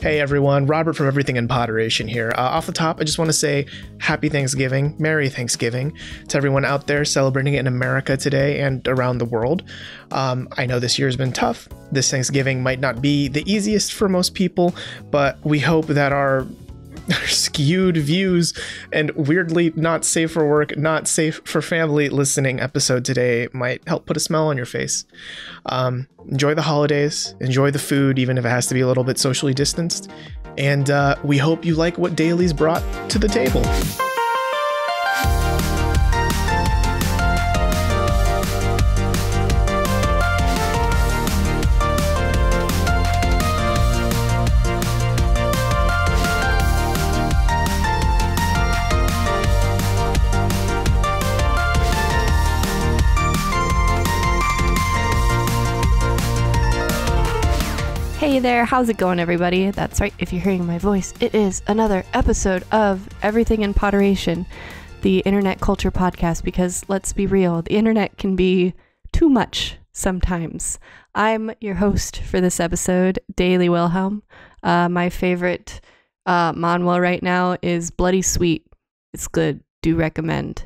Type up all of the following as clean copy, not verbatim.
Hey everyone, Robert from Everything in Poderation here. Off the top, I just want to say Happy Thanksgiving, Merry Thanksgiving to everyone out there celebrating it in America today and around the world. I know this year has been tough. This Thanksgiving might not be the easiest for most people, but we hope that our skewed views and weirdly not safe for work, not safe for family listening episode today might help put a smile on your face. Enjoy the holidays, enjoy the food, even if it has to be a little bit socially distanced. And we hope you like what Daly's brought to the table. Hey there, how's it going everybody? That's right, if you're hearing my voice, it is another episode of Everything in Poderation, the internet culture podcast, because let's be real, the internet can be too much sometimes. I'm your host for this episode, Daily Wilhelm. My favorite manhwa right now is Bloody Sweet. It's good, do recommend.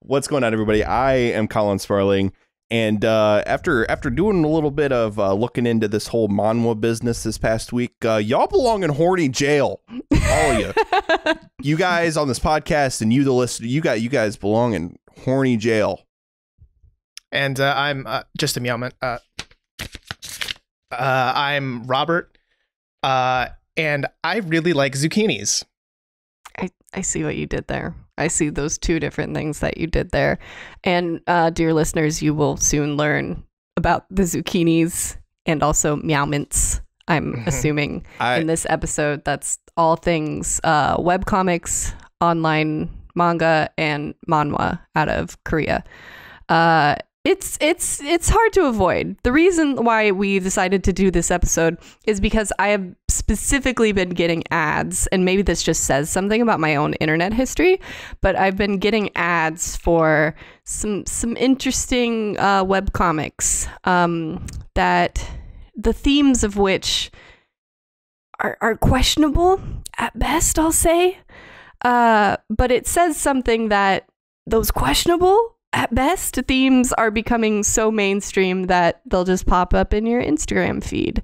What's going on, everybody? I am Colin Sparling. And after doing a little bit of looking into this whole manhwa business this past week, y'all belong in horny jail, all of you. You guys on this podcast and you, the listener, you guys belong in horny jail. And I'm just a meowment. I'm Robert, and I really like zucchinis. I see what you did there. I see those two different things that you did there. And dear listeners, you will soon learn about the zucchinis and also meow mints, I'm assuming, in this episode. That's all things webcomics, online manga, and manhwa out of Korea. It's hard to avoid. The reason why we decided to do this episode is because I have specifically been getting ads, and maybe this just says something about my own internet history, but I've been getting ads for some interesting webcomics that the themes of which are questionable at best, I'll say. But it says something that those questionable at best themes are becoming so mainstream that they'll just pop up in your Instagram feed.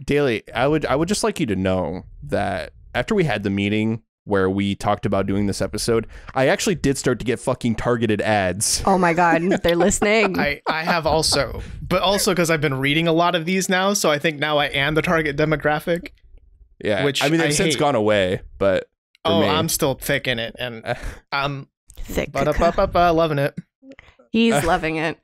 Daily, I would just like you to know that after we had the meeting where we talked about doing this episode, I actually did start to get fucking targeted ads. Oh my God, they're listening. I have also, but also because I've been reading a lot of these now, so I think now I am the target demographic. Yeah, which I mean, they've since gone away, but I'm still thick in it, and I'm thick, loving it. He's loving it.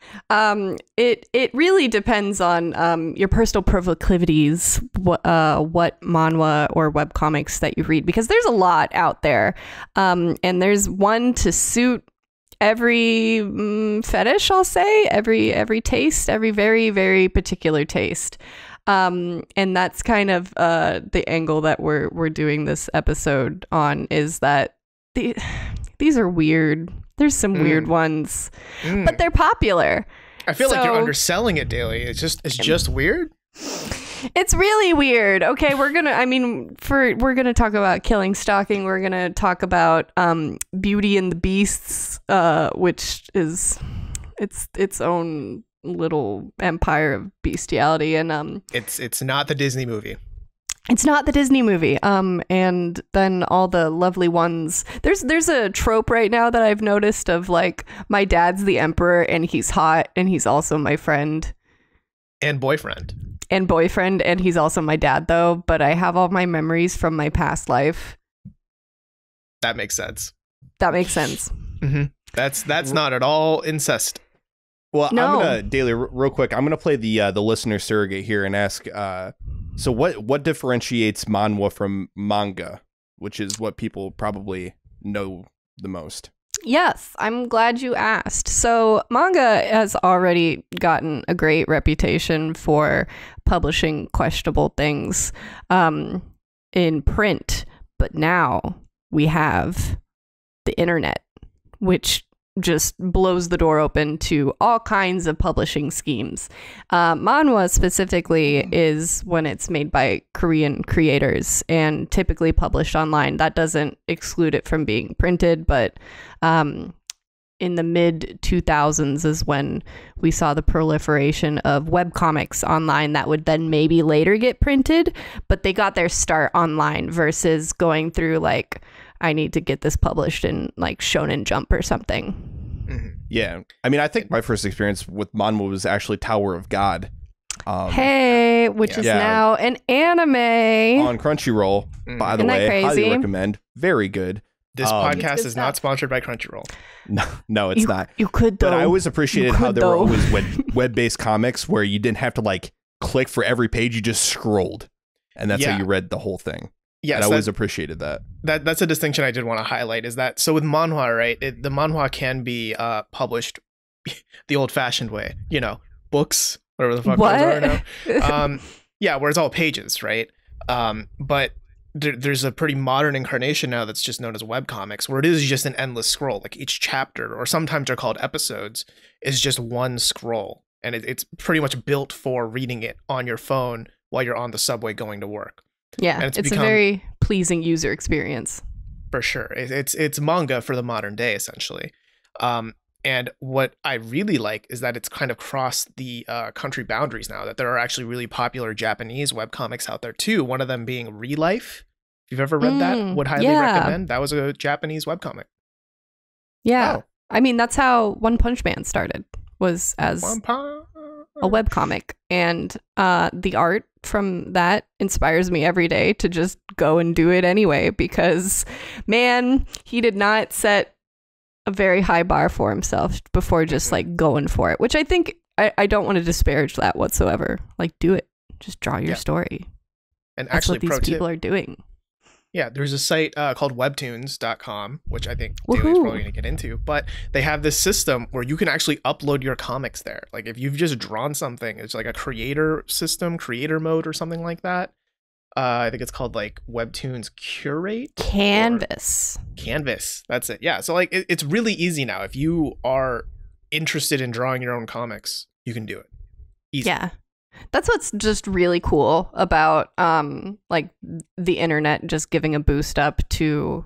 It really depends on your personal proclivities, what manhwa or webcomics that you read, because there's a lot out there, and there's one to suit every fetish, I'll say, every taste, every very, very particular taste. And that's kind of the angle that we're doing this episode on, is that these are weird. There's some weird ones, but they're popular. I feel like you're underselling it, Daily. It's just weird. It's really weird. Okay, we're gonna talk about KillingStalking. We're gonna talk about Beauty and the Beasts, which is its own little empire of bestiality, and it's not the Disney movie. It's not the Disney movie. And then all the lovely ones. There's a trope right now that I've noticed of, like, my dad's the emperor and he's hot and he's also my friend. And boyfriend. And he's also my dad, though. But I have all my memories from my past life. That makes sense. Mm-hmm. That's not at all incest. Well, no. I'm gonna, Daily, real quick, I'm gonna play the listener surrogate here and ask, so what differentiates manhwa from manga, which is what people probably know the most? Yes, I'm glad you asked. So manga has already gotten a great reputation for publishing questionable things in print, but now we have the internet, which just blows the door open to all kinds of publishing schemes. Manhwa specifically is when it's made by Korean creators and typically published online. That doesn't exclude it from being printed, but in the mid 2000s is when we saw the proliferation of webcomics online that would then maybe later get printed, but they got their start online versus going through like, I need to get this published in like Shonen Jump or something. Yeah. I mean, I think my first experience with Manhwa was actually Tower of God. Which is now an anime. On Crunchyroll, by the way. Highly recommend. Very good. This podcast is not sponsored by Crunchyroll. No, it's not. You could, though. But I always appreciated how there were always web-based comics where you didn't have to like click for every page. You just scrolled. And that's how you read the whole thing. Yes, and I always appreciated that. That's a distinction I did want to highlight is that, so with manhwa, right, the manhwa can be published the old-fashioned way, you know, books, whatever the fuck those are now. Yeah, where it's all pages, right? But there's a pretty modern incarnation now that's just known as webcomics, where it is just an endless scroll. Like each chapter, or sometimes they're called episodes, is just one scroll. And it's pretty much built for reading it on your phone while you're on the subway going to work. Yeah, it's a very pleasing user experience. For sure. It's manga for the modern day, essentially. And what I really like is that it's kind of crossed the country boundaries now, that there are actually really popular Japanese webcomics out there too. One of them being Relife. If you've ever read that, would highly recommend. That was a Japanese webcomic. Yeah. Oh. I mean, that's how One Punch Man started, was as a webcomic. And the art from that inspires me every day to just go and do it anyway, because, man, he did not set a very high bar for himself before just like going for it, which I think I don't want to disparage that whatsoever. Like, do it. Just draw your story. And that's actually, what these people are doing. Yeah, there's a site called webtoons.com, which I think Daly's probably going to get into, but they have this system where you can actually upload your comics there. Like if you've just drawn something, it's like a creator system, creator mode or something like that. I think it's called like Webtoons Curate. Canvas. That's it. Yeah. So like it's really easy now. If you are interested in drawing your own comics, you can do it. Easy. Yeah. That's what's just really cool about like the internet just giving a boost up to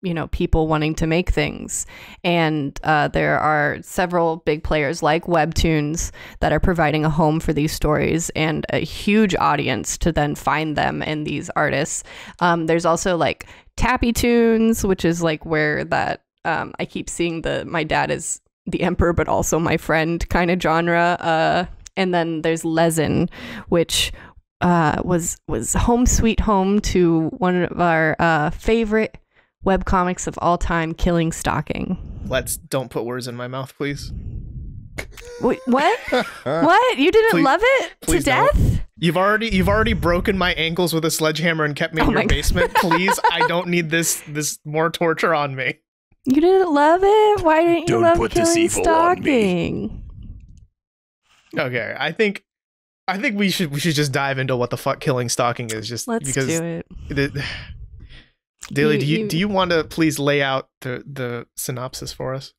you know, people wanting to make things. And there are several big players like Webtoons that are providing a home for these stories and a huge audience to then find them and these artists. There's also like Tappy Tunes, which is like where that I keep seeing my dad is the emperor but also my friend kind of genre. And then there's Lezen, which was home sweet home to one of our favorite webcomics of all time, KillingStalking. Don't put words in my mouth, please. Wait, what? What? You didn't love it to death? Don't. You've already broken my ankles with a sledgehammer and kept me in your basement. Please, I don't need this more torture on me. You didn't love it? Why didn't you love KillingStalking? Okay, I think we should just dive into what the fuck KillingStalking is, just Let's because do it. Daly, do you want to please lay out the synopsis for us?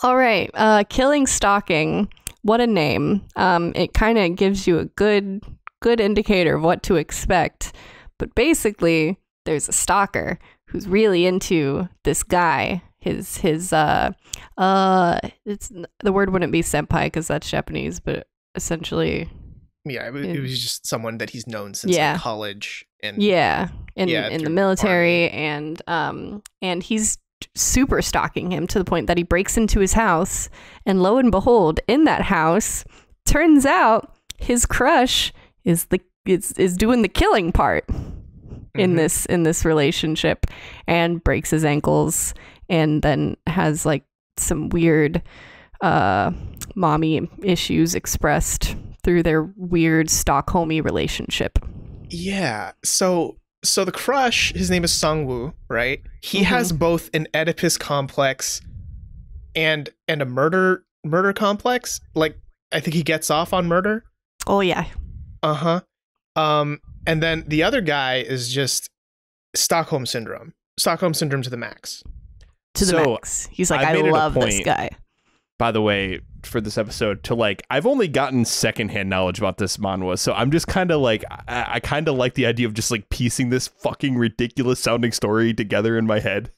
All right, KillingStalking. What a name! It kind of gives you a good indicator of what to expect. But basically, there's a stalker who's really into this guy. His it's the word wouldn't be senpai because that's Japanese, but essentially. Yeah, it was just someone that he's known since like college and in the military, and he's super stalking him to the point that he breaks into his house, and lo and behold, in that house, turns out his crush is doing the killing part in this relationship, and breaks his ankles, and then has like some weird mommy issues expressed through their weird Stockholmy relationship. Yeah. So the crush, his name is Sungwoo, right? He has both an Oedipus complex and a murder complex. Like, I think he gets off on murder. Oh yeah. Uh-huh. And then the other guy is just Stockholm syndrome to the max. to the max. He's like, I love this guy. By the way, for this episode, to like, I've only gotten secondhand knowledge about this manhwa, so I'm just kind of like, I kind of like the idea of just like piecing this fucking ridiculous sounding story together in my head.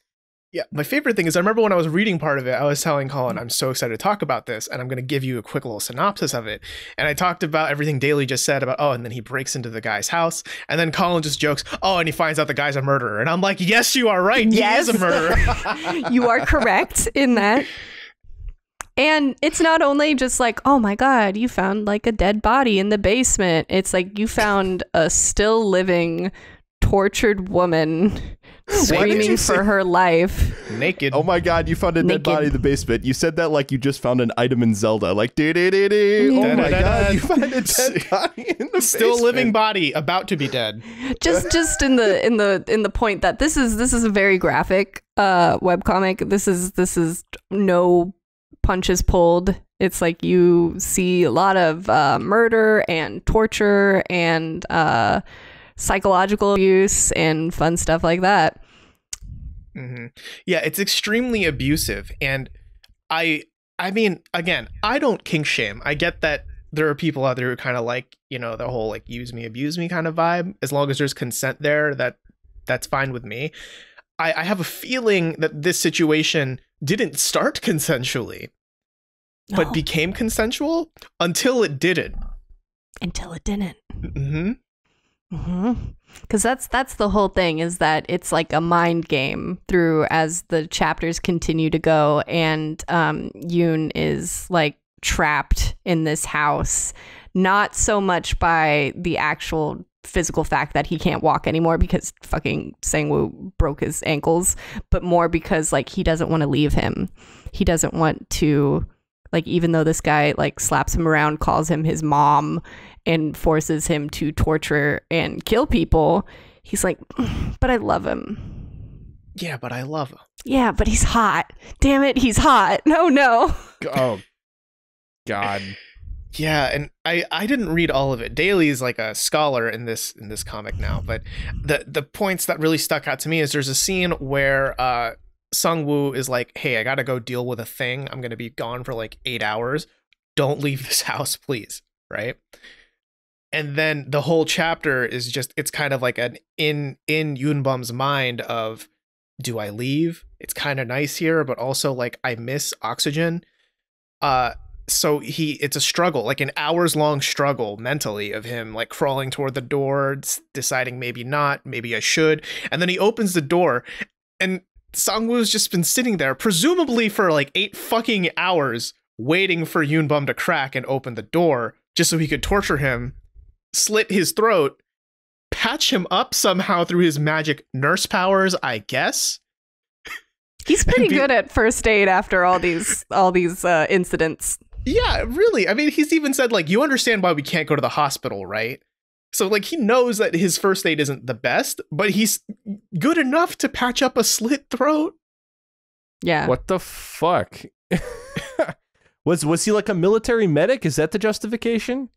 Yeah, my favorite thing is I remember when I was reading part of it, I was telling Colin, I'm so excited to talk about this, and I'm going to give you a quick little synopsis of it. And I talked about everything Daly just said about, and then he breaks into the guy's house, and then Colin just jokes, and he finds out the guy's a murderer. And I'm like, yes, you are right. Yes. He is a murderer. You are correct in that. And it's not only just like, oh my God, you found like a dead body in the basement. It's like you found a still living, tortured woman screaming for her life. Naked. Oh my God, you found a dead body in the basement. You said that like you just found an item in Zelda. Like, oh my God, you found a dead body in the still basement. living body, about to be dead. Just in the point that this is a very graphic webcomic. This is no punches pulled. It's like you see a lot of murder and torture and psychological abuse and fun stuff like that. Mm-hmm. Yeah, it's extremely abusive. And I mean, again, I don't kink shame. I get that there are people out there who kind of like, the whole like use me, abuse me kind of vibe. As long as there's consent there, that's fine with me. I have a feeling that this situation didn't start consensually, but became consensual until it didn't. Until it didn't. Mm-hmm. Mm-hmm. Because that's the whole thing, is that it's like a mind game through as the chapters continue to go, and Yoon is like trapped in this house, not so much by the actual physical fact that he can't walk anymore because fucking Sang-woo broke his ankles, but more because like he doesn't want to leave him. He doesn't want to, like, even though this guy like slaps him around, calls him his mom, and forces him to torture and kill people, he's like, but I love him. Yeah, but I love him. Yeah, but he's hot. Damn it, he's hot. No. Oh, God. Yeah, and I didn't read all of it. Daly's like a scholar in this comic now, but the points that really stuck out to me is there's a scene where Sung-woo is like, hey, I gotta go deal with a thing. I'm gonna be gone for like 8 hours. Don't leave this house, please. Right? And then the whole chapter is just, it's kind of like an in Yoonbum's mind of, do I leave? It's kind of nice here, but also like I miss oxygen. So it's a struggle, like an hours long struggle mentally of him like crawling toward the door, deciding maybe not, maybe I should. And then he opens the door and Sung-woo's just been sitting there, presumably for like 8 fucking hours, waiting for Yoonbum to crack and open the door just so he could torture him, slit his throat, patch him up somehow through his magic nurse powers, I guess. He's pretty good at first aid after all these incidents. Yeah, really. I mean, he's even said, like, you understand why we can't go to the hospital, right? So, like, he knows that his first aid isn't the best, but he's good enough to patch up a slit throat. Yeah. What the fuck? Was he like a military medic? Is that the justification?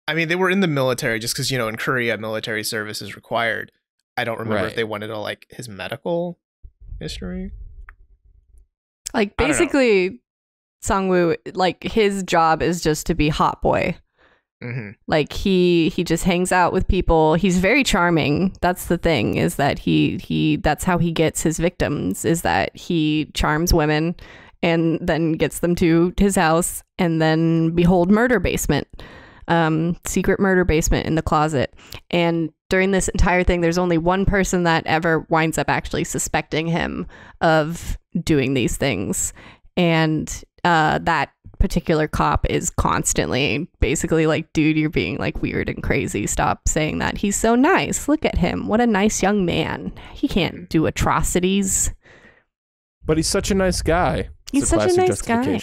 I mean, they were in the military just because, in Korea, military service is required. I don't remember if they wanted to, like, his medical history. Like, basically, Sang-woo, like, his job is just to be hot boy. Mm-hmm. Like, he just hangs out with people. He's very charming. That's the thing, is that he that's how he gets his victims, is that he charms women and then gets them to his house, and then behold, murder basement. Secret murder basement in the closet. And during this entire thing, there's only one person that ever winds up actually suspecting him of doing these things. And that particular cop is constantly basically like, dude, you're being like weird and crazy. Stop saying that. He's so nice. Look at him. What a nice young man. He can't do atrocities. But he's such a nice guy. He's such a nice guy.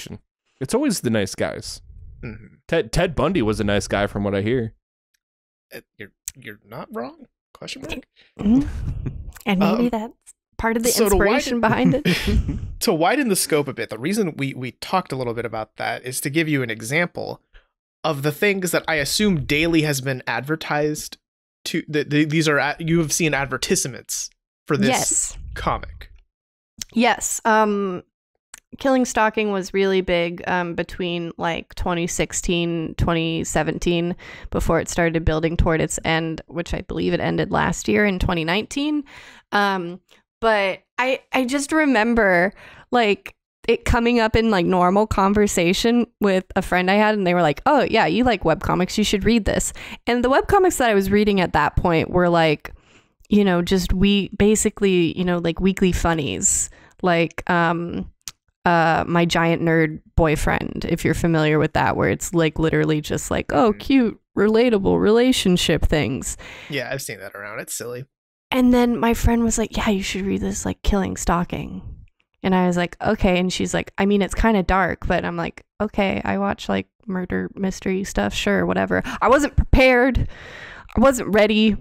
It's always the nice guys. Mm-hmm. Ted Bundy was a nice guy from what I hear. You're not wrong? Question mark. Mm-hmm. And maybe that's part of the inspiration behind it. To widen the scope a bit, the reason we talked a little bit about that is to give you an example of the things that I assume Daily has been advertised to. These are you have seen advertisements for this comic. Yes. KillingStalking was really big between like 2016, 2017, before it started building toward its end, which I believe it ended last year in 2019. But I just remember like it coming up in like normal conversation with a friend I had, and they were like, oh yeah, you like webcomics, you should read this. And the webcomics that I was reading at that point were like, you know, just basically, you know, like weekly funnies, like My Giant Nerd Boyfriend, if you're familiar with that, where it's like literally just like, oh, cute, relatable relationship things. Yeah, I've seen that around. It's silly. And then my friend was like, yeah, you should read this, like KillingStalking. And I was like, okay. And she's like, I mean, it's kind of dark, but I'm like, okay, I watch like murder mystery stuff. Sure, whatever. I wasn't prepared. I wasn't ready.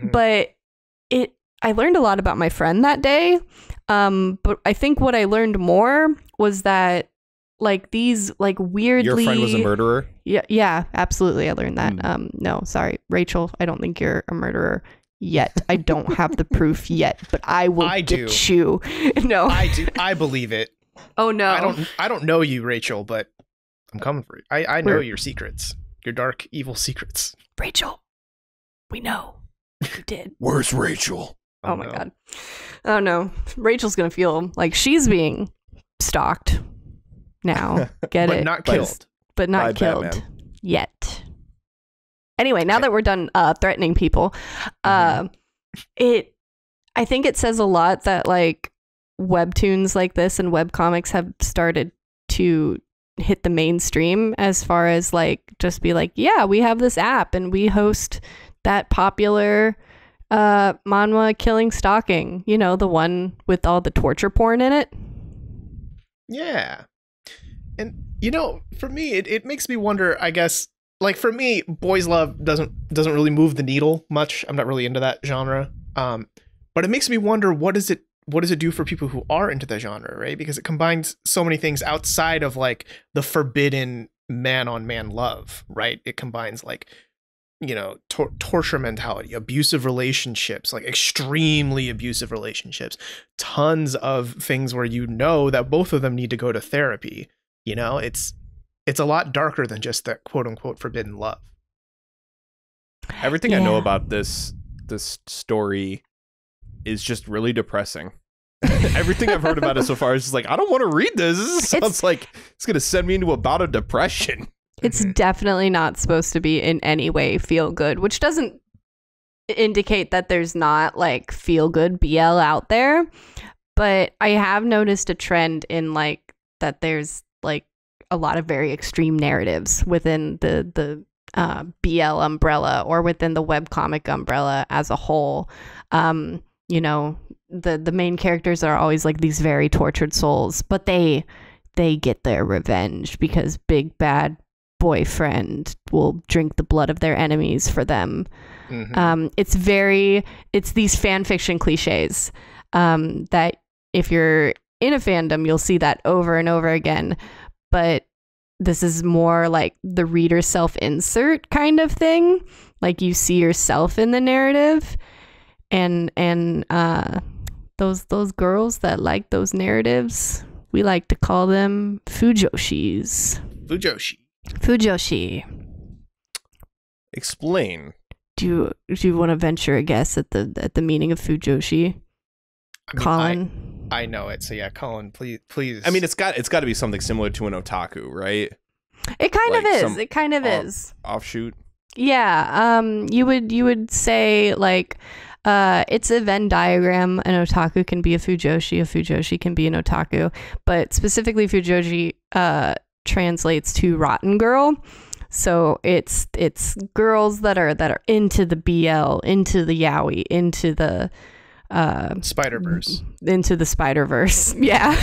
But I learned a lot about my friend that day. But I think what I learned more was that like these like weirdly... Your friend was a murderer? Yeah, absolutely. I learned that. No, sorry, Rachel, I don't think you're a murderer yet. I don't have the proof yet, but I will get you. No. I do. I believe it. Oh no. I don't know you, Rachel, but I'm coming for you. I know your secrets. Your dark, evil secrets. Rachel, we know. You did. Where's Rachel? Oh my God. Oh no. Rachel's gonna feel like she's being stalked now. Get but it? Not killed. But not killed yet. Anyway, now that we're done threatening people, I think it says a lot that like webtoons like this and webcomics have started to hit the mainstream as far as like just be like, yeah, we have this app and we host that popular manhwa KillingStalking, you know, the one with all the torture porn in it. Yeah. And you know, for me it makes me wonder, I guess, like for me, boys love doesn't really move the needle much. I'm not really into that genre. But it makes me wonder, what does it do for people who are into the genre, right? Because it combines so many things outside of like the forbidden man on man love, right? It combines like, you know, torture mentality, abusive relationships, like extremely abusive relationships, tons of things where you know that both of them need to go to therapy. You know, it's a lot darker than just that quote unquote forbidden love. Everything I know about this story is just really depressing. Everything I've heard about it so far is just like, I don't want to read this. This sounds like it's going to send me into a bout of depression. It's definitely not supposed to be in any way feel good, which doesn't indicate that there's not like feel good BL out there. But I have noticed a trend in like that there's like a lot of very extreme narratives within the BL umbrella or within the webcomic umbrella as a whole. You know, the main characters are always like these very tortured souls, but they get their revenge because big bad boyfriend will drink the blood of their enemies for them. It's these fan fiction cliches that if you're in a fandom, you'll see that over and over again. But this is more like the reader self-insert kind of thing. Like you see yourself in the narrative, and those girls that like those narratives, we like to call them fujoshis. Fujoshi. Explain. Do you want to venture a guess at the meaning of fujoshi? I mean, Colin? I know it, so yeah, Colin, please. I mean, it's got to be something similar to an otaku, right? It kind of is. It kind of is. Offshoot. Yeah. You would say like, it's a Venn diagram. An otaku can be a fujoshi can be an otaku, but specifically fujoshi translates to rotten girl. So it's girls that are into the BL, into the yaoi, into the Spider-Verse. Into the Spider-Verse. Yeah.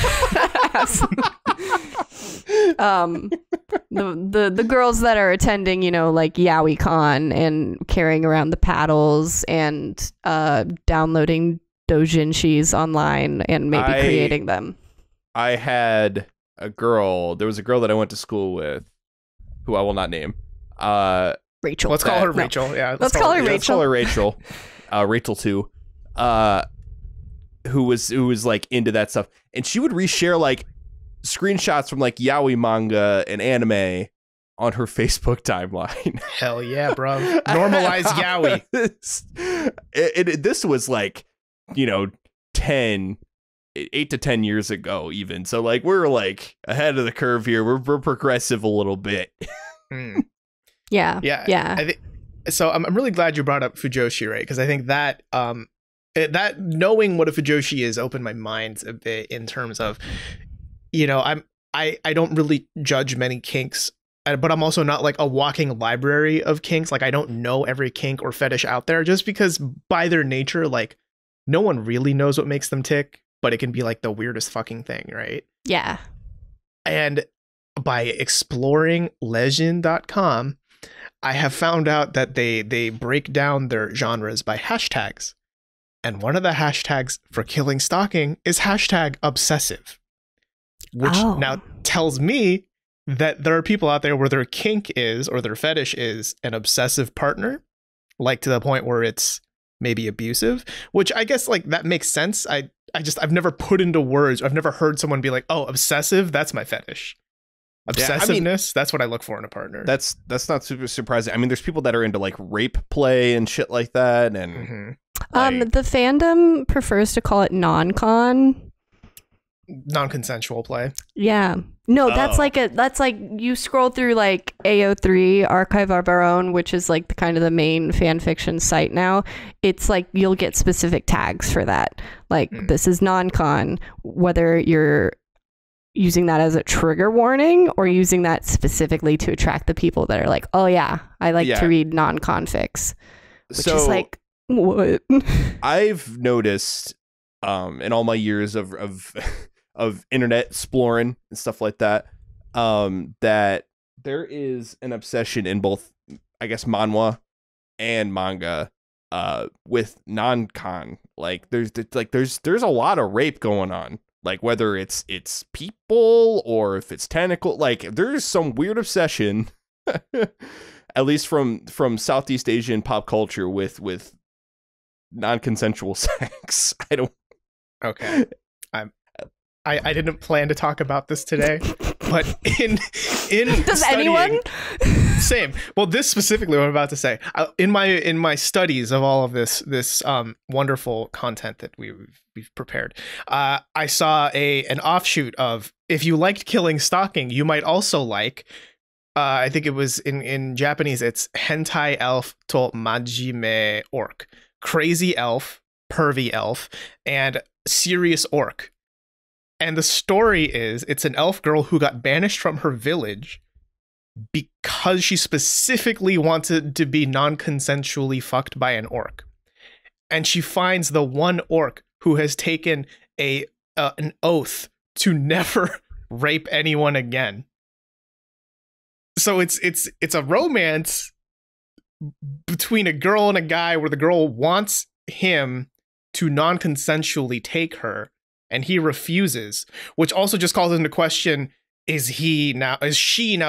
The girls that are attending, you know, like Yaoi Con and carrying around the paddles and downloading doujinshis online and maybe creating them. I had there was a girl that I went to school with who I will not name. Rachel. Let's call her Rachel. Yeah. Let's call her Rachel. Let's call her Rachel. Rachel 2. who was like into that stuff, and she would reshare like screenshots from like yaoi manga and anime on her Facebook timeline. Hell yeah, bro. Normalize yaoi. This was like, 8 to 10 years ago even. So like we're like ahead of the curve here. We're progressive a little bit. Yeah. So I'm really glad you brought up Fujoshi, right? Because I think that that knowing what a Fujoshi is opened my mind a bit in terms of, I don't really judge many kinks, but I'm also not like a walking library of kinks. Like I don't know every kink or fetish out there, just because by their nature, like no one really knows what makes them tick, but it can be like the weirdest fucking thing, right? Yeah. And by exploring legend.com, I have found out that they break down their genres by hashtags. And one of the hashtags for KillingStalking is hashtag obsessive, which now tells me that there are people out there where their kink is, or their fetish is, an obsessive partner, like to the point where it's maybe abusive, which I guess like that makes sense. I've never put into words. I've never heard someone be like, oh, obsessive, that's my fetish. Obsessiveness, that's what I look for in a partner. That's not super surprising. I mean, there's people that are into like rape play and shit like that. And the fandom prefers to call it non-consensual play. Yeah. No, that's like you scroll through like AO3 Archive of Our Own, which is like the main fan fiction site now. It's like you'll get specific tags for that. Like this is non-con, whether you're using that as a trigger warning or using that specifically to attract the people that are like, oh yeah, I like to read non-con fics. Which is like, what? I've noticed in all my years of internet exploring and stuff like that, that there is an obsession in both, I guess, manhwa and manga with non-con. Like there's a lot of rape going on. Like whether it's people or if it's tentacle, like there's some weird obsession, at least from Southeast Asian pop culture with non-consensual sex. Okay. I didn't plan to talk about this today, but in does studying, anyone? Same. Well, this specifically, what I'm about to say, in my studies of all of this wonderful content that we've prepared, I saw an offshoot of, if you liked KillingStalking, you might also like. I think it was in Japanese, it's hentai elf to majime orc, crazy elf, pervy elf, and serious orc. And the story is, it's an elf girl who got banished from her village because she specifically wanted to be non-consensually fucked by an orc. And she finds the one orc who has taken an oath to never rape anyone again. So it's a romance between a girl and a guy where the girl wants him to non-consensually take her, and he refuses, which also just calls into question, is she now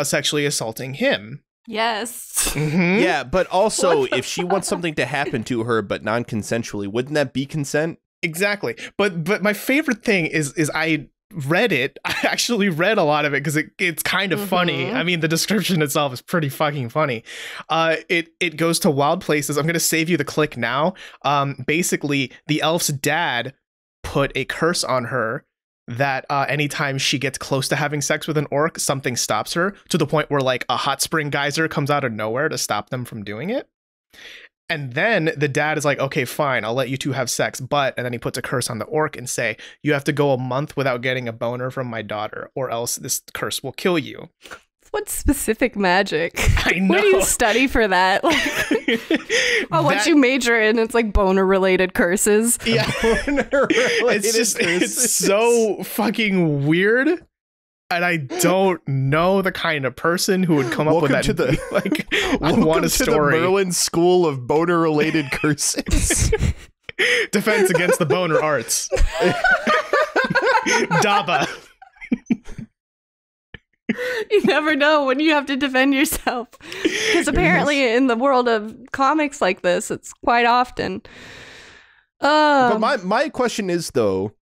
sexually assaulting him? Yes. Mm-hmm. Yeah, but also if she wants something to happen to her but non-consensually, wouldn't that be consent? Exactly. But my favorite thing is I read it. I actually read a lot of it because it's kind of funny. I mean, the description itself is pretty fucking funny. It goes to wild places. I'm going to save you the click now. Basically, the elf's dad put a curse on her that anytime she gets close to having sex with an orc, something stops her, to the point where like a hot spring geyser comes out of nowhere to stop them from doing it. And then the dad is like, okay, fine, I'll let you two have sex, but, and then he puts a curse on the orc and say, you have to go a month without getting a boner from my daughter, or else this curse will kill you. What specific magic? I know. Where do you study for that? Like, what you major in? It's like boner-related curses. Yeah. It's so fucking weird. And I don't know the kind of person who would come up with that. I want a story. To the Merlin School of Boner-related Curses. Defense against the boner arts. Daba. You never know when you have to defend yourself. Because apparently in the world of comics like this, it's quite often. But my question is though,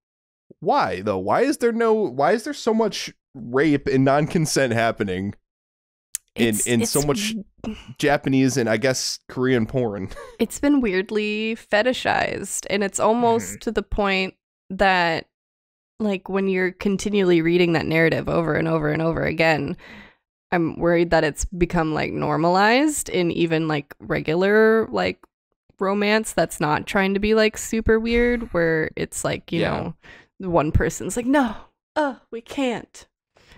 why though? Why is there so much rape and non-consent happening in so much Japanese and I guess Korean porn? It's been weirdly fetishized, and it's almost to the point that, like, when you're continually reading that narrative over and over and over again, I'm worried that it's become like normalized in even like regular like romance that's not trying to be like super weird, where it's like, you know, one person's like, no, we can't,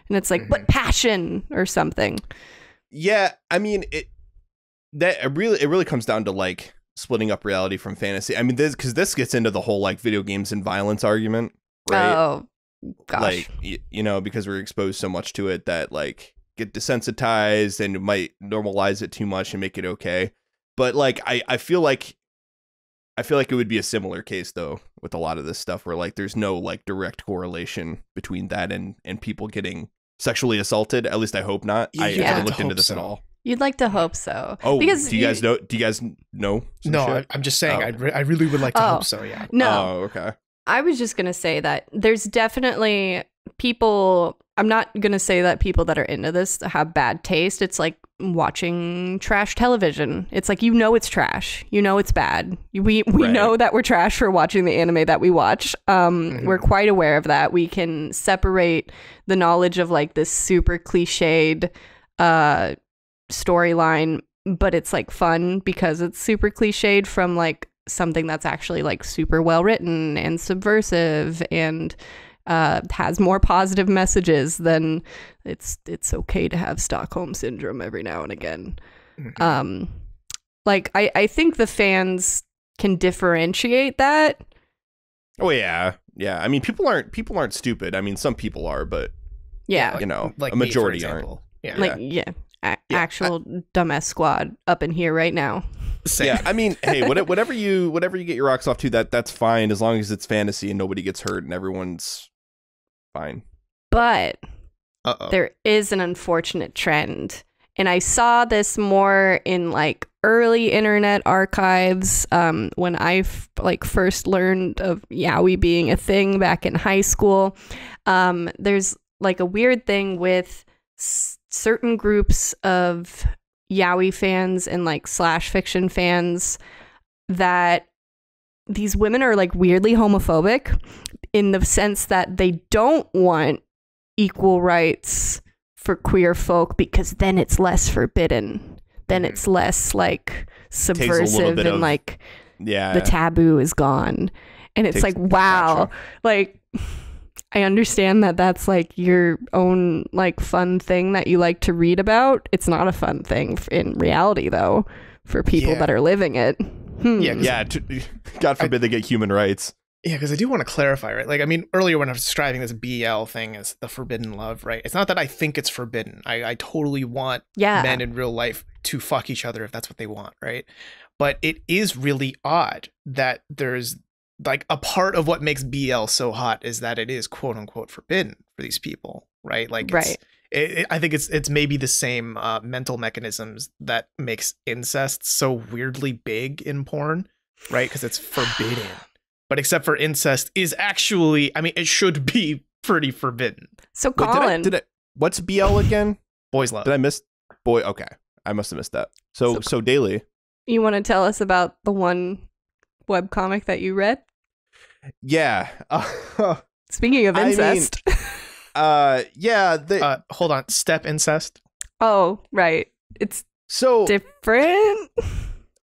and it's like, but passion or something. Yeah, I mean, it really comes down to like splitting up reality from fantasy. I mean, this gets into the whole like video games and violence argument, right? Oh gosh. Like, you know, because we're exposed so much to it that like get desensitized and it might normalize it too much and make it okay. But like, I feel like it would be a similar case though with a lot of this stuff where like there's no like direct correlation between that and people getting sexually assaulted. At least I hope not. I haven't looked into this at all. You'd like to hope so. Oh, because do you guys know? No, I'm just saying. I really would like to hope so. Yeah. No. Oh, okay. I was just gonna say that there's definitely people. I'm not gonna say that people that are into this have bad taste. It's like watching trash television. It's like, you know, it's trash. You know, it's bad. We know that we're trash for watching the anime that we watch. We're quite aware of that. We can separate the knowledge of like this super cliched storyline, but it's like fun because it's super cliched, from like something that's actually like super well written and subversive and has more positive messages than it's okay to have Stockholm syndrome every now and again. Like I think the fans can differentiate that. Oh yeah. I mean, people aren't stupid. I mean, some people are, but yeah, you know, like a majority me, aren't. Yeah. Like actual dumbass squad up in here right now. Same. Yeah, I mean, hey, whatever you get your rocks off to, that's fine as long as it's fantasy and nobody gets hurt and everyone's fine. But there is an unfortunate trend, and I saw this more in like early internet archives when I first learned of yaoi being a thing back in high school. There's like a weird thing with certain groups of yaoi fans and like slash fiction fans that these women are like weirdly homophobic in the sense that they don't want equal rights for queer folk because then it's less forbidden. Then it's less like subversive and like the taboo is gone. And it's like, wow, like I understand that that's like your own like fun thing that you like to read about. It's not a fun thing in reality though for people that are living it. Yeah, God forbid they get human rights. Yeah, because I do want to clarify, right? Like, I mean, earlier when I was describing this BL thing as the forbidden love, right? It's not that I think it's forbidden. I totally want men in real life to fuck each other if that's what they want, right? But it is really odd that there's like a part of what makes BL so hot is that it is quote unquote forbidden for these people, right? Like, I think it's maybe the same mental mechanisms that makes incest so weirdly big in porn, right? Because it's forbidden. But except for incest is actually, I mean, it should be pretty forbidden. So Colin, what's BL again? Boys love. Did I miss boy? Okay, I must have missed that. So Daily, you want to tell us about the one webcomic that you read? Yeah. Speaking of incest. Hold on. Step incest. Oh, right. It's so different.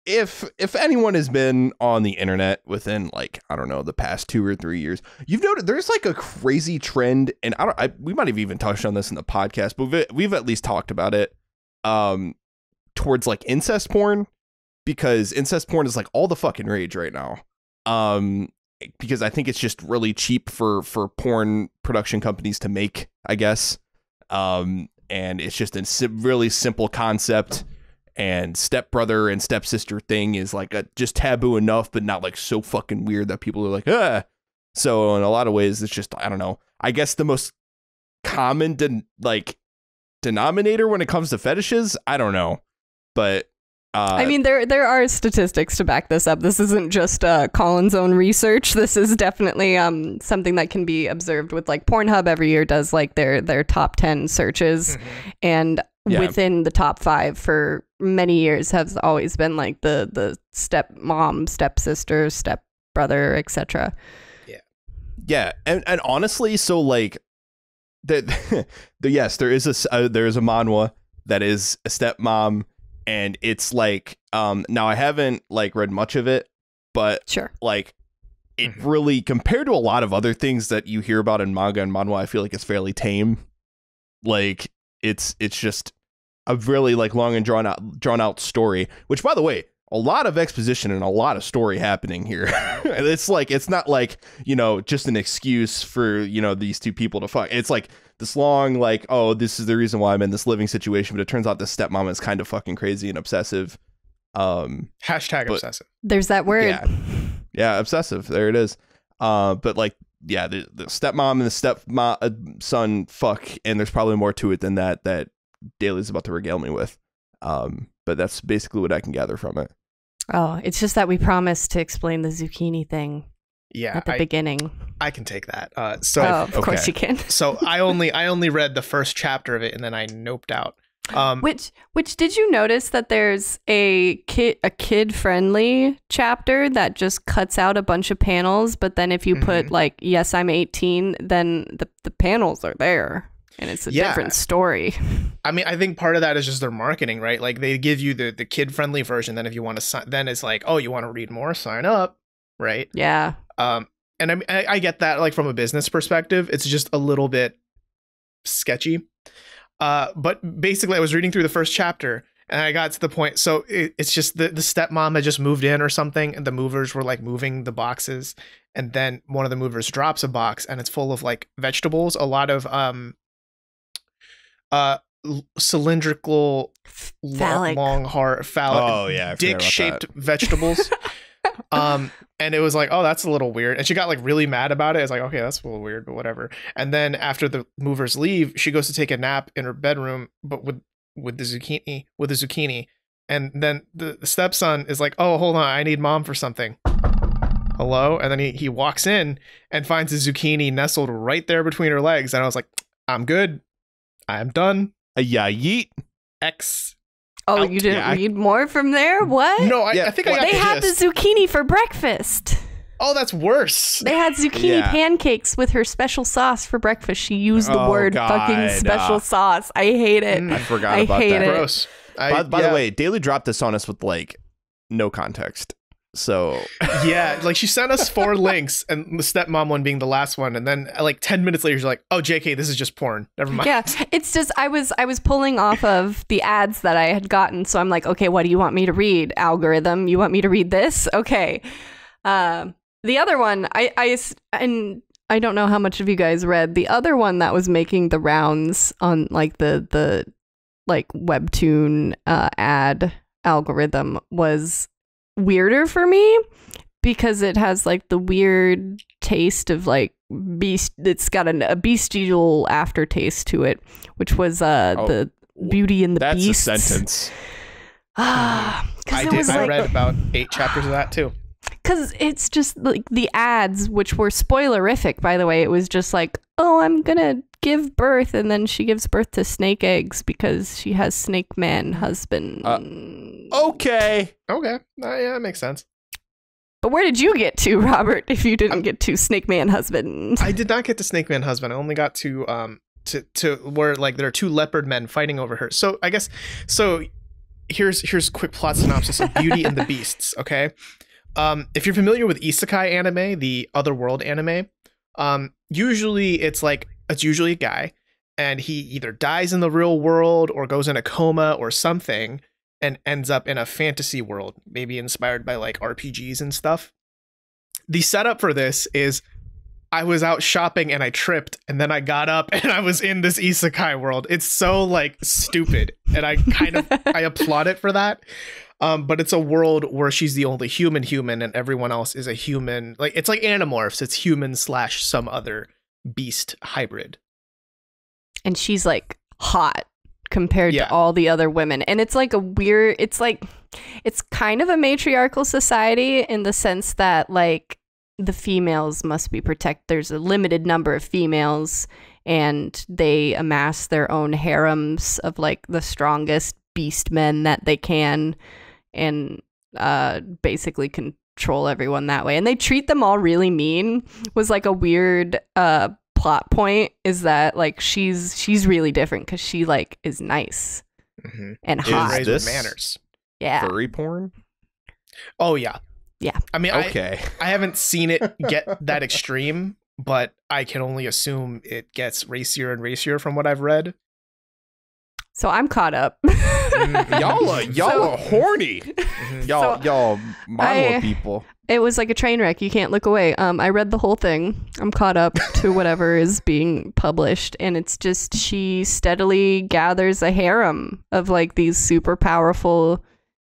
If anyone has been on the internet within like, I don't know, the past 2 or 3 years, you've noted there's like a crazy trend, and we might have even touched on this in the podcast, but we've at least talked about it, towards like incest porn, because incest porn is like all the fucking rage right now. Because I think it's just really cheap for porn production companies to make, I guess. And it's just a really simple concept. And stepbrother and stepsister thing is like just taboo enough, but not like so fucking weird that people are like, ah. So in a lot of ways, it's just, I don't know. I guess the most common denominator when it comes to fetishes, I don't know. But I mean, there are statistics to back this up. This isn't just Colin's own research. This is definitely something that can be observed with like Pornhub every year does like their top 10 searches, and within the top 5 for many years has always been like the stepmom, stepsister, stepbrother, etc. Yeah, and honestly, so like yes, there is a manhwa that is a stepmom. And it's like, now I haven't like read much of it, but sure, like it really, compared to a lot of other things that you hear about in manga and manhwa, I feel like it's fairly tame. Like it's just a really like long and drawn out story, which, by the way, a lot of exposition and a lot of story happening here. It's like, it's not like, you know, just an excuse for, you know, these two people to fuck. It's like this long, like, oh, this is the reason why I'm in this living situation. But it turns out this stepmom is kind of fucking crazy and obsessive. Hashtag obsessive. There's that word. Yeah, obsessive. There it is. But like, yeah, the stepmom and the son fuck. And there's probably more to it than that Daly's about to regale me with. But that's basically what I can gather from it. Oh, it's just that we promised to explain the zucchini thing. Yeah, at the beginning. I can take that. Of course you can. So I only read the first chapter of it, and then I noped out. Which did you notice that there's a kid friendly chapter that just cuts out a bunch of panels, but then if you put like yes I'm 18, then the panels are there. And it's a different story. I mean, I think part of that is just their marketing, right? Like they give you the kid-friendly version. Then if you want to sign, then it's like, oh, you want to read more? Sign up, right? Yeah. And I mean, I get that, like from a business perspective, it's just a little bit sketchy. But basically, I was reading through the first chapter, and I got to the point. So it's just the stepmom had just moved in or something, and the movers were like moving the boxes, and then one of the movers drops a box, and it's full of like vegetables, a lot of cylindrical long hard phallic dick-shaped vegetables. And it was like, oh, that's a little weird, and she got like really mad about it. It's like, okay, that's a little weird, but whatever. And then after the movers leave, she goes to take a nap in her bedroom, but with the zucchini, and then the stepson is like, oh, hold on, I need mom for something. Hello? And then he walks in and finds the zucchini nestled right there between her legs, and I was like, I'm good, I'm done. Yeet. X. Oh, you didn't read more from there? What? No, I think I got they had the zucchini for breakfast. Oh, that's worse. They had zucchini pancakes with her special sauce for breakfast. She used the word fucking special sauce. I hate it. I forgot about that. Gross. By the way, Daily dropped this on us with like no context. So yeah, like she sent us 4 links, and the stepmom one being the last one, and then like 10 minutes later she's like, oh, JK, this is just porn, never mind. Yeah, it's just I was pulling off of the ads that I had gotten, so I'm like, okay, what do you want me to read? Algorithm, you want me to read this? Okay. The other one, and I don't know how much of you guys read the other one that was making the rounds on like the like webtoon ad algorithm was weirder for me because it has like the weird taste of like beast. It's got a bestial aftertaste to it, which was the Beauty and the Beast. That's a sentence. I read about 8 chapters of that too. Because it's just like the ads, which were spoilerific, by the way. It was just like, oh, I'm gonna give birth, and then she gives birth to snake eggs because she has snake man husband. Okay. Yeah, that makes sense. But where did you get to, Robert, if you didn't get to snake man husband? I did not get to snake man husband. I only got to where like there are 2 leopard men fighting over her. So I guess here's a quick plot synopsis of Beauty and the Beasts, okay? If you're familiar with isekai anime, the otherworld anime, usually it's usually a guy, and he either dies in the real world or goes in a coma or something and ends up in a fantasy world, maybe inspired by like RPGs and stuff. The setup for this is I was out shopping and I tripped, and then I got up and I was in this isekai world. It's so like stupid, and I applaud it for that. But it's a world where she's the only human and everyone else is a human. Like it's like Animorphs. It's human / some other beast hybrid. And she's like hot compared Yeah. to all the other women. And it's like it's kind of a matriarchal society in the sense that like the females must be protected. There's a limited number of females and they amass their own harems of like the strongest beast men that they can and basically control everyone that way. And they treat them all really mean. Was like a weird plot point is that like she's really different because she like is nice and hot. Raised with manners. Yeah. Furry porn? Oh yeah. Yeah. I mean, okay. I haven't seen it get that extreme, but I can only assume it gets racier and racier from what I've read. So I'm caught up. Y'all are horny. Y'all Manhwa people. It was like a train wreck. You can't look away. I read the whole thing. I'm caught up to whatever is being published. And it's just she steadily gathers a harem of like these super powerful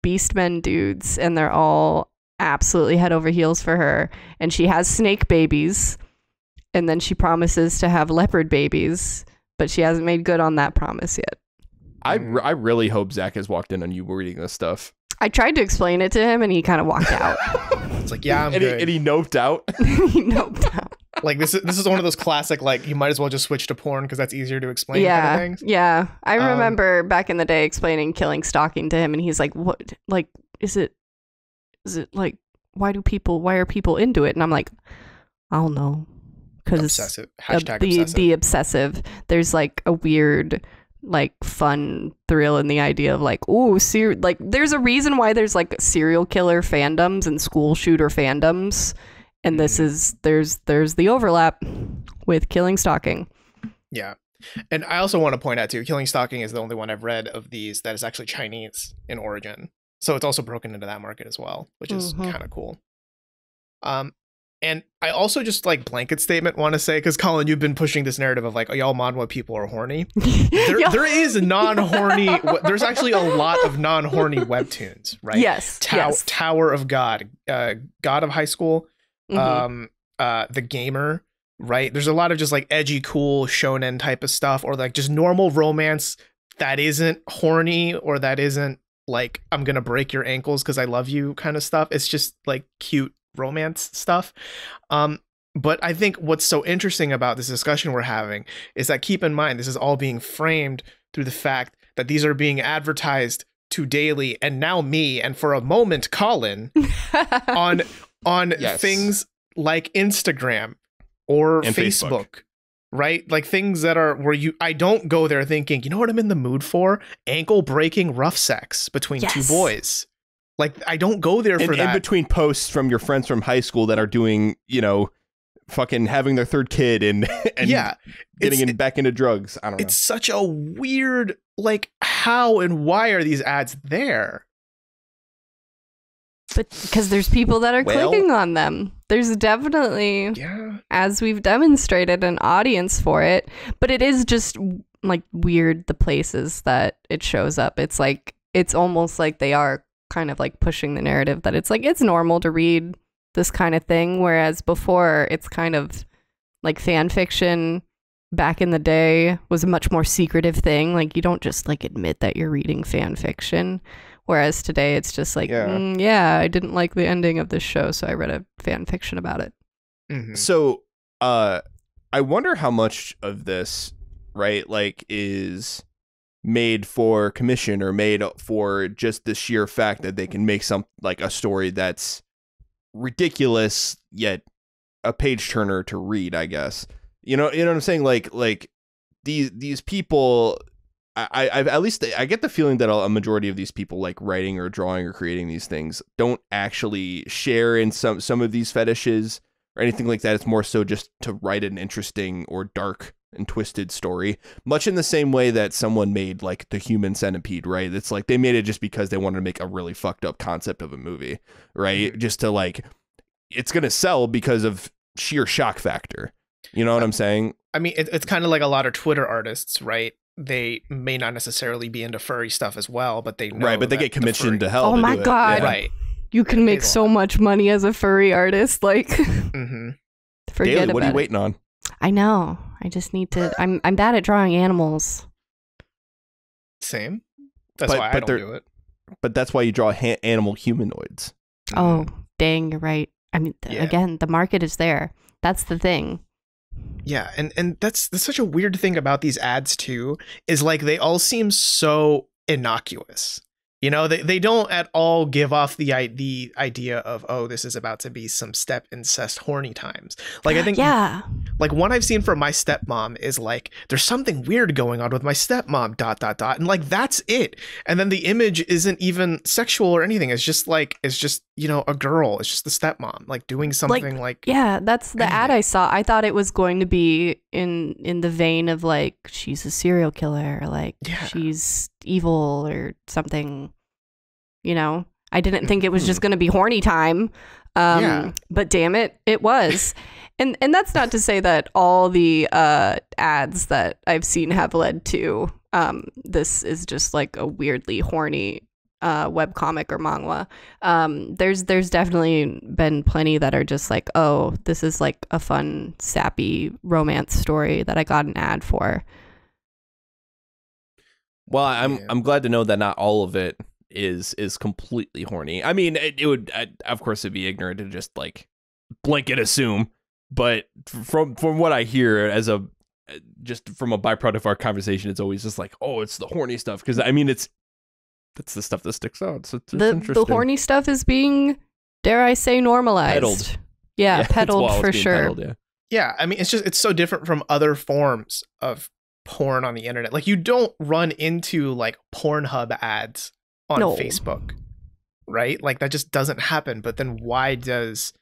beastmen dudes. And they're all absolutely head over heels for her. And she has snake babies. And then she promises to have leopard babies. But she hasn't made good on that promise yet. I really hope Zach has walked in on you reading this stuff. I tried to explain it to him and he kind of walked out. It's like, yeah, I'm good. And he noped out. He noped out. Like this is one of those classic, like you might as well just switch to porn because that's easier to explain. Yeah, kind of things. yeah. I remember back in the day explaining KillingStalking to him, and he's like, "What? Like, is it like why are people into it?" And I'm like, "I don't know," because Obsessive. Obsessive. The obsessive. There's like a weird, like fun thrill in the idea of like, oh, like there's a reason why there's like serial killer fandoms and school shooter fandoms. And this is there's the overlap with KillingStalking. Yeah. And I also want to point out too, KillingStalking is the only one I've read of these that is actually Chinese in origin. So it's also broken into that market as well, which is kind of cool. And I also just like blanket statement want to say, because Colin, you've been pushing this narrative of like, oh, y'all Manhwa people are horny. There is non-horny. There's actually a lot of non-horny webtoons, right? Yes. Yes. Tower of God, God of High School, The Gamer, right? There's a lot of just like edgy, cool shonen type of stuff, or like just normal romance that isn't horny or that isn't like I'm gonna break your ankles because I love you kind of stuff. It's just like cute romance stuff. But I think what's so interesting about this discussion we're having is that, keep in mind, this is all being framed through the fact that these are being advertised to Daily and now me, and for a moment Colin, on things like Instagram or and Facebook. Right? Like things that are where I don't go there thinking, you know what I'm in the mood for? Ankle breaking rough sex between two boys. Like, I don't go there for that. In between posts from your friends from high school that are doing, fucking having their third kid and getting back into drugs. I don't know. It's such a weird, like, how and why are these ads there? But because there's people that are clicking on them. There's definitely, as we've demonstrated, an audience for it. But it is just, like, weird the places that it shows up. It's like, it's almost like they are kind of like pushing the narrative that it's like it's normal to read this kind of thing, whereas before it's kind of like fan fiction back in the day was a much more secretive thing. Like you don't just like admit that you're reading fan fiction, whereas today it's just like I didn't like the ending of this show, so I read a fan fiction about it. So I wonder how much of this, right, like is made for commission or made for just the sheer fact that they can make some like a story that's ridiculous yet a page turner to read, I guess. You know what I'm saying? Like these people, I at least I get the feeling that a majority of these people like writing or drawing or creating these things don't actually share in some of these fetishes or anything like that. It's more so just to write an interesting or dark and twisted story, much in the same way that someone made like the Human Centipede, right? It's like they made it just because they wanted to make a really fucked up concept of a movie, right? Just to like, it's gonna sell because of sheer shock factor. You know what I'm saying? I mean, it's kind of like a lot of Twitter artists, right? They may not necessarily be into furry stuff as well, but they know, right? But they get commissioned to hell. Oh my god! Right? You can make so much money as a furry artist. Like, forget Daily, about it. what are you waiting on? I know. I just need to. I'm bad at drawing animals. Same. That's why I don't do it. But that's why you draw animal humanoids. Oh, dang, you're right. I mean, again, the market is there. That's the thing. Yeah, and that's such a weird thing about these ads too, is like they all seem so innocuous. You know, they don't at all give off the idea of, oh, this is about to be some step incest horny times. Like, I think, like one I've seen from my stepmom is like, there's something weird going on with my stepmom, ... And like, that's it. And then the image isn't even sexual or anything. It's just, you know, a girl. It's just the stepmom, like doing something like. Yeah, that's the ad I saw. I thought it was going to be in the vein of like, she's a serial killer, or like she's evil or something. You know, I didn't think it was just going to be horny time. But damn it, it was. And that's not to say that all the ads that I've seen have led to this is just like a weirdly horny webcomic or manhwa. There's definitely been plenty that are just like, oh, this is like a fun, sappy romance story that I got an ad for. Well, I'm glad to know that not all of it is completely horny. I mean, it would, of course, it'd be ignorant to just like blanket assume, but from what I hear as just from a byproduct of our conversation, it's always just like, oh, it's the horny stuff, because I mean, that's the stuff that sticks out. So it's interesting. The horny stuff is being, dare I say, normalized. Peddled. Yeah, peddled for sure. Peddled, yeah, I mean, it's so different from other forms of porn on the internet. Like, you don't run into like Pornhub ads on Facebook, right? Like, that just doesn't happen. But then why does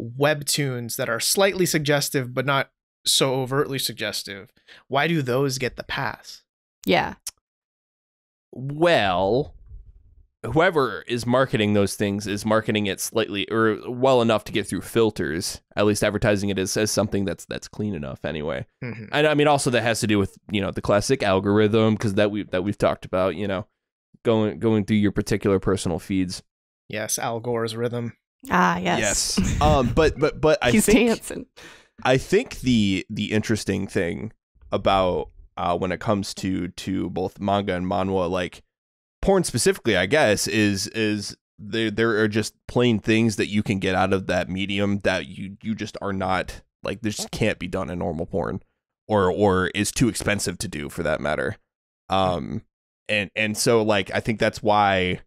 webtoons that are slightly suggestive but not so overtly suggestive, why do those get the pass? Yeah. Well, whoever is marketing those things is marketing it slightly or well enough to get through filters, at least advertising it as something that's clean enough anyway. Mm-hmm. And I mean, also that has to do with, you know, the classic algorithm, because that we've talked about, you know, going through your particular personal feeds. Yes, Al Gore's rhythm. Ah, yes. But I He's think dancing. I think the interesting thing about when it comes to both manga and manhwa, like porn specifically, I guess, is there are just plain things that you can get out of that medium that you just are not, like, this just can't be done in normal porn, or is too expensive to do, for that matter. And so, like, I think that's why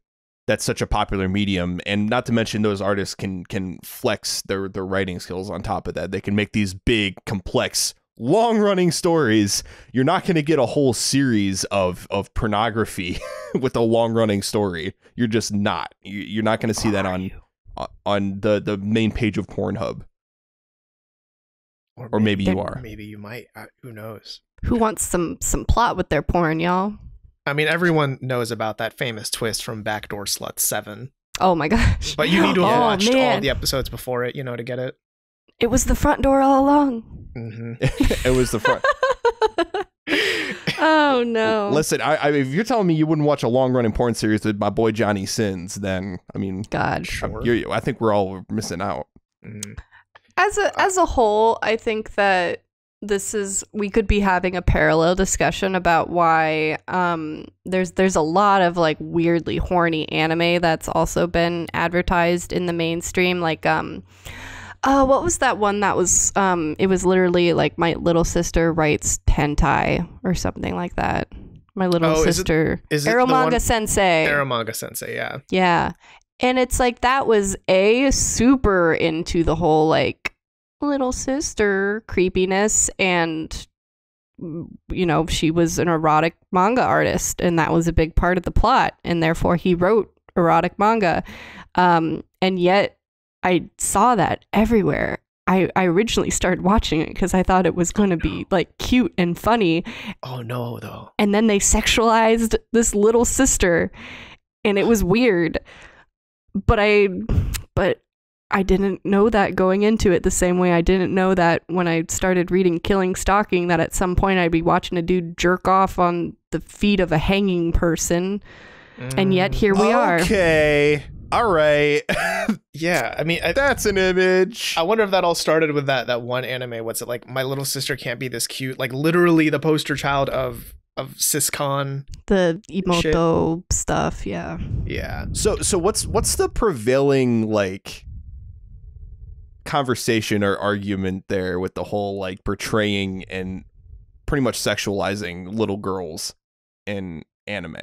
that's such a popular medium, and not to mention those artists can flex their writing skills on top of that. They can make these big, complex, long-running stories. You're not going to get a whole series of pornography with a long-running story. You're just not. You're not going to see that on the main page of Pornhub. Or maybe you are. Maybe you might. Who knows? Who wants some plot with their porn, y'all? I mean, everyone knows about that famous twist from Backdoor Slut 7. Oh my gosh. But you need to have watched all the episodes before it, you know, to get it. It was the front door all along. Mm-hmm. It was the front. Oh, no. Listen, I if you're telling me you wouldn't watch a long-running porn series with my boy Johnny Sins, then, I mean, God. Sure. I think we're all missing out. Mm-hmm. As a whole, I think that we could be having a parallel discussion about why there's a lot of like weirdly horny anime that's also been advertised in the mainstream. Like what was that one that was it was literally like my little sister writes hentai or something like that. My little sister is it Eromanga Sensei. Eromanga Sensei, yeah. Yeah. And it's like that was super into the whole like little sister creepiness, and you know, she was an erotic manga artist, and that was a big part of the plot, and therefore he wrote erotic manga. And yet I saw that everywhere. I originally started watching it because I thought it was going to be like cute and funny. Oh no, though. And then they sexualized this little sister, and it was weird. But I didn't know that going into it, the same way I didn't know that when I started reading KillingStalking that at some point I'd be watching a dude jerk off on the feet of a hanging person. And yet here we are. Okay. All right. Yeah, I mean, that's an image. I wonder if that all started with that one anime. What's it like? My Little Sister Can't Be This Cute. Like, literally the poster child of of syscon. The emoto stuff, yeah. Yeah. So what's the prevailing like conversation or argument there with the whole like portraying and pretty much sexualizing little girls in anime?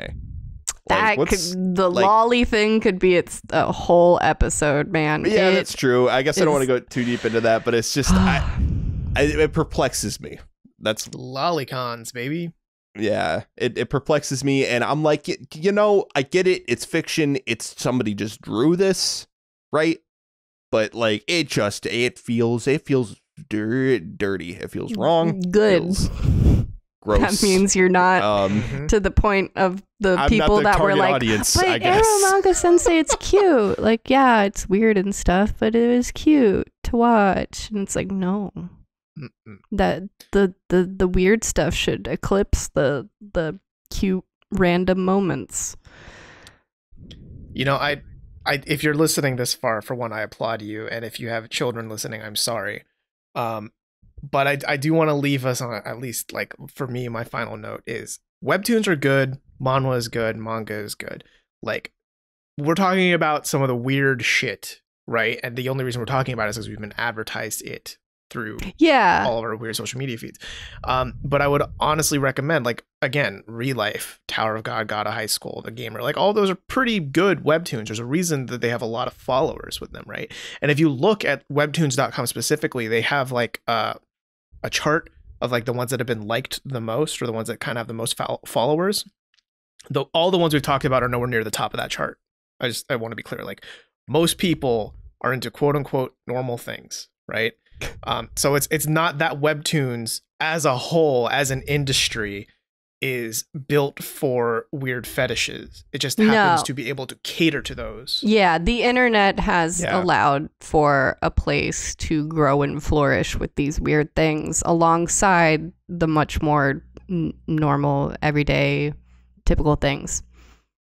That Like, the lolly thing could be a whole episode, man. Yeah, that's true. I guess I don't want to go too deep into that, but it's just it perplexes me. That's lolicons, baby. Yeah, it perplexes me, and I'm like, you know, I get it. It's fiction. It's somebody just drew this, right? But like, it feels dirty. It feels wrong. Good. Feels gross. That means you're not to the point of the people that were like, audience, but Manga Sensei, it's cute. Like, yeah, it's weird and stuff, but it was cute to watch. And it's like, no. That the weird stuff should eclipse the cute random moments. You know, I if you're listening this far, for one, I applaud you, and if you have children listening, I'm sorry. But I do want to leave us on, at least, like, for me, my final note is webtoons are good, manhwa is good, manga is good. Like, we're talking about some of the weird shit, right? And the only reason we're talking about it is because we've been advertised it through all of our weird social media feeds. But I would honestly recommend, like, again, Relife, Tower of God, God of High School, The Gamer, like, all those are pretty good webtoons. There's a reason that they have a lot of followers with them, right? And if you look at webtoons.com specifically, they have like a chart of like the ones that have been liked the most, or the ones that kind of have the most followers. Though all the ones we've talked about are nowhere near the top of that chart. I want to be clear, like, most people are into quote unquote normal things, right? So it's not that webtoons as a whole, as an industry, is built for weird fetishes. It just happens to be able to cater to those. Yeah, the internet has allowed for a place to grow and flourish with these weird things alongside the much more normal, everyday, typical things.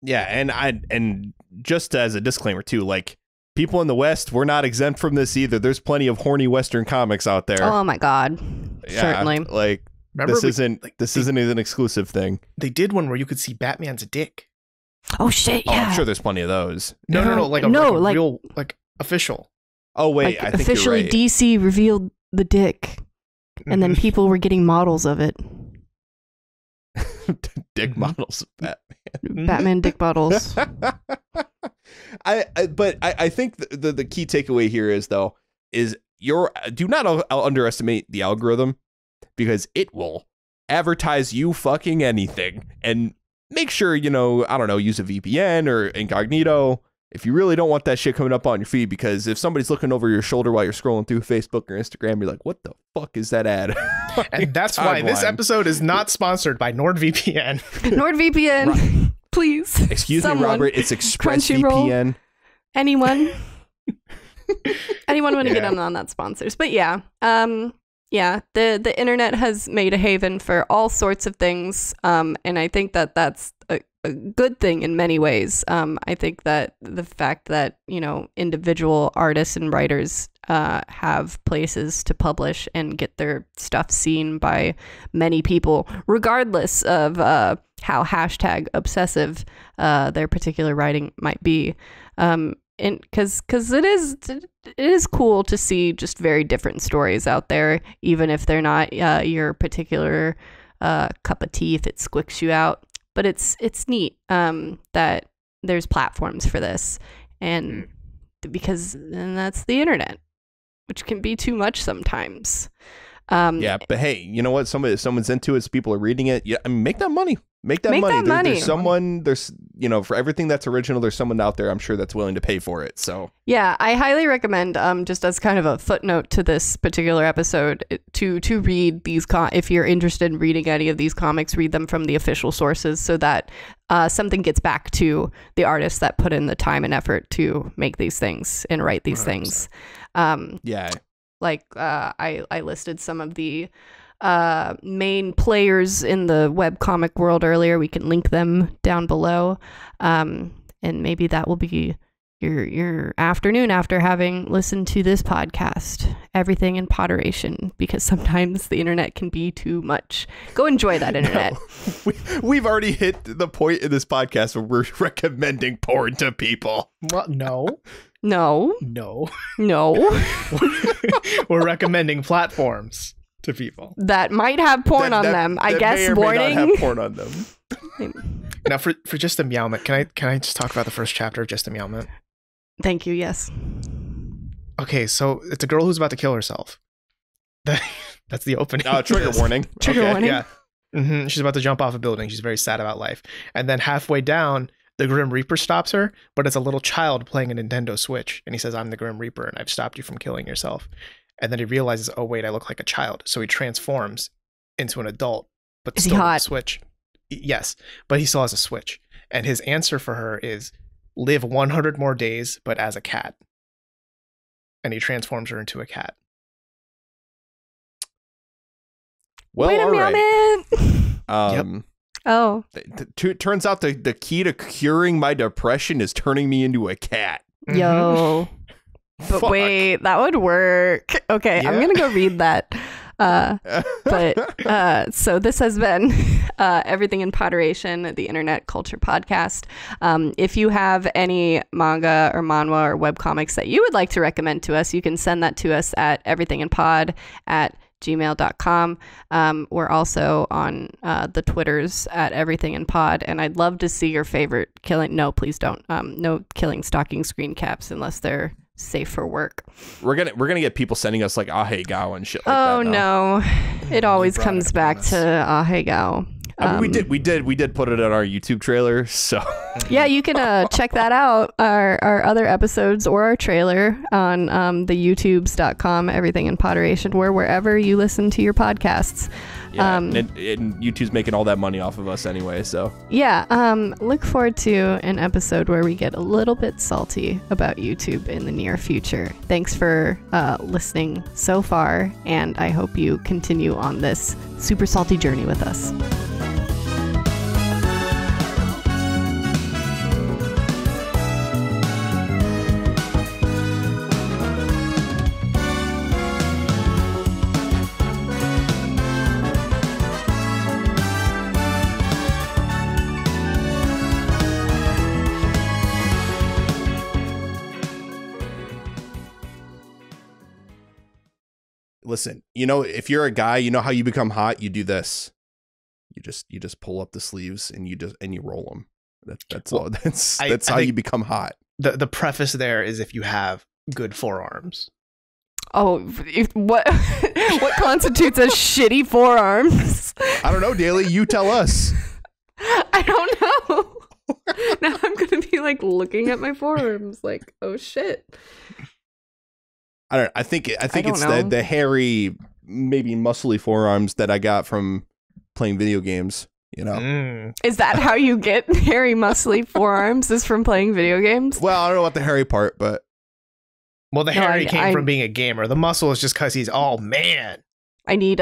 Yeah, and just as a disclaimer too, like, people in the West, we're not exempt from this either. There's plenty of horny Western comics out there. Oh my God. Yeah, certainly. Like, remember, this isn't an exclusive thing. They did one where you could see Batman's dick. Oh shit! Yeah. Oh, I'm sure there's plenty of those. No, like a real, like, official. Oh wait, like, I think officially you're right. DC revealed the dick, and then people were getting models of it. Dick models of Batman. Batman dick models. I think the key takeaway here is do not underestimate the algorithm, because it will advertise you fucking anything. And make sure, you know, I don't know, use a VPN or incognito if you really don't want that shit coming up on your feed, because if somebody's looking over your shoulder while you're scrolling through Facebook or Instagram, you're like, what the fuck is that ad? And that's why this episode is not sponsored by NordVPN. NordVPN, right. Please. Excuse me, Robert, it's ExpressVPN. Anyone want to get on that sponsors. But yeah, the internet has made a haven for all sorts of things, and I think that that's a good thing in many ways. I think that the fact that, you know, individual artists and writers have places to publish and get their stuff seen by many people, regardless of how hashtag obsessive their particular writing might be. And because it is cool to see just very different stories out there, even if they're not your particular cup of tea, if it squicks you out. But it's neat that there's platforms for this, and that's the internet, which can be too much sometimes. Yeah, but hey, you know what? Someone's into it. People are reading it. Yeah, I mean, make that money. Make that money. There's you know, for everything that's original, there's someone out there, I'm sure, that's willing to pay for it. So yeah, I highly recommend, just as kind of a footnote to this particular episode, to read these if you're interested in reading any of these comics, read them from the official sources, so that something gets back to the artists that put in the time and effort to make these things and write these 100%. Things. Yeah. Like I listed some of the main players in the webcomic world earlier. We can link them down below, and maybe that will be your afternoon after having listened to this podcast, Everything in Poderation, because sometimes the internet can be too much. Go enjoy that internet. No. We've already hit the point in this podcast where we're recommending porn to people. Well, no. No. We're recommending platforms to people that might have porn on them. I guess may or warning. may not have porn on them. Now, for Just a Meowment, can I just talk about the first chapter of Just a Meowment? Thank you. Yes. Okay, so it's a girl who's about to kill herself. That's the opening. Trigger warning. Trigger warning. Yeah. Mm-hmm. She's about to jump off a building. She's very sad about life. And then halfway down, the Grim Reaper stops her, but it's a little child playing a Nintendo Switch. And he says, "I'm the Grim Reaper, and I've stopped you from killing yourself." And then he realizes, oh, wait, I look like a child. So he transforms into an adult, but Is still he with a hot? Switch. Yes, but he still has a Switch. And his answer for her is, live 100 more days, but as a cat. And he transforms her into a cat. Well, Wait a all right. minute. Yep. Oh. Turns out the key to curing my depression is turning me into a cat. Yo. But Fuck. wait, that would work. Okay, I'm Yeah. gonna go read that. So this has been Everything in Poderation, the Internet Culture Podcast. If you have any manga or manhwa or webcomics that you would like to recommend to us, you can send that to us at everythinginpod@gmail.com. We're also on the Twitters at everythinginpod, and I'd love to see your favorite no, please don't. No KillingStalking screen caps unless they're safe for work. We're gonna get people sending us like ahegao and shit like Oh that. now. no, it always brought comes it back upon to ahegao. I mean, we did put it on our YouTube trailer, so Yeah, you can check that out, our other episodes or our trailer on the youtubes.com, Everything in Poderation, wherever you listen to your podcasts. yeah. And YouTube's making all that money off of us anyway, so Yeah, look forward to an episode where we get a little bit salty about YouTube in the near future. Thanks for listening so far, and I hope you continue on this super salty journey with us. listen, if you're a guy, you know how you become hot? You do this. You just pull up the sleeves and you roll them. That's all. That's how you become hot. The preface there is if you have good forearms. Oh, what constitutes as shitty forearms? I don't know, Daly. You tell us. I don't know. Now I'm gonna be like looking at my forearms, like, oh shit. I don't. I think don't it's know. the hairy, maybe muscly forearms that I got from playing video games. Is that how you get hairy, muscly forearms? Is from playing video games? Well, I don't know about the hairy part, but Well, the No, hairy I- came I- from being a gamer. The muscle is just because he's all man. I need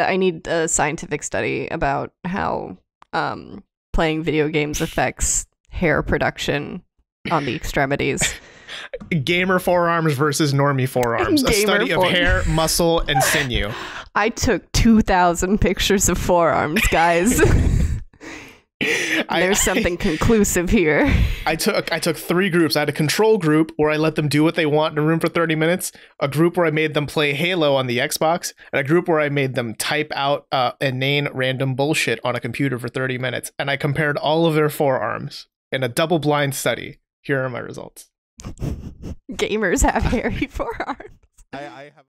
a scientific study about how playing video games affects hair production on the extremities. Gamer forearms versus normie forearms. A Gamer study of hair, muscle, and sinew. I took 2,000 pictures of forearms, guys. There's something conclusive here. I took 3 groups. I had a control group where I let them do what they want in a room for 30 minutes, a group where I made them play Halo on the Xbox, and a group where I made them type out inane random bullshit on a computer for 30 minutes. And I compared all of their forearms in a double-blind study. Here are my results. Gamers have hairy forearms. I have.